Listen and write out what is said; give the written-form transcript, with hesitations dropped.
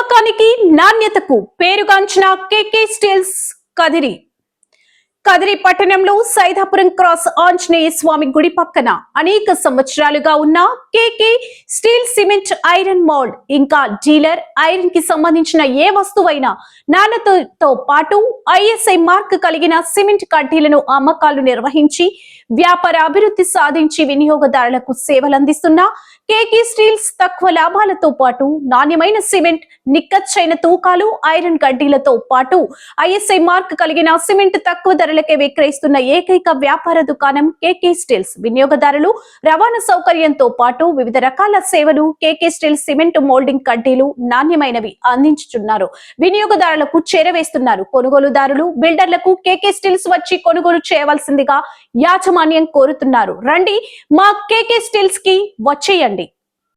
నమ్మకానికి నాణ్యతకు పేరుగాంచిన కేకే స్టీల్స్ కదిరి కదిరి పట్టణంలో సైదాపురం క్రాస్ ఆంజనేయ స్వామి గుడి పక్కన అనేక సంవత్సరాలుగా ఉన్న కేకే స్టీల్ సిమెంట్ ఐరన్ మోల్డ్ ఇంకా డీలర్ ఐరన్ కి సంబంధించిన ఏ వస్తువైనా నాణ్యతతో పాటు ఐఎస్ఐ మార్క్ కలిగిన సిమెంట్ కడ్డీలను అమ్మకాలు నిర్వహించి వ్యాపార అభివృద్ధి సాధించి వినియోగదారులకు సేవలందిస్తున్న కేకే స్టీల్స్ తక్కువ లాభాలతో పాటు నాణ్యమైన సిమెంట్, నిక్కచ్చైన తూకాలు, ఐరన్ కడ్డీలతో పాటు ఐఎస్ఐ మార్క్ కలిగిన సిమెంట్ తక్కువ ధరలకే విక్రయిస్తున్న ఏకైక వ్యాపార దుకాణం కేకే స్టీల్స్. వినియోగదారులు రవాణా సౌకర్యంతో పాటు వివిధ రకాల సేవలు కేకే స్టీల్స్ సిమెంట్ మోల్డింగ్ కడ్డీలు నాణ్యమైనవి అందించుతున్నారు. వినియోగదారులకు చేరవేస్తున్నారు. కొనుగోలుదారులు బిల్డర్లకు కేకే స్టీల్స్ వచ్చి కొనుగోలు చేయవలసిందిగా యాజమాన్యం కోరుతున్నారు. రండి మా కేకే స్టీల్స్ కి వచ్చేయండి.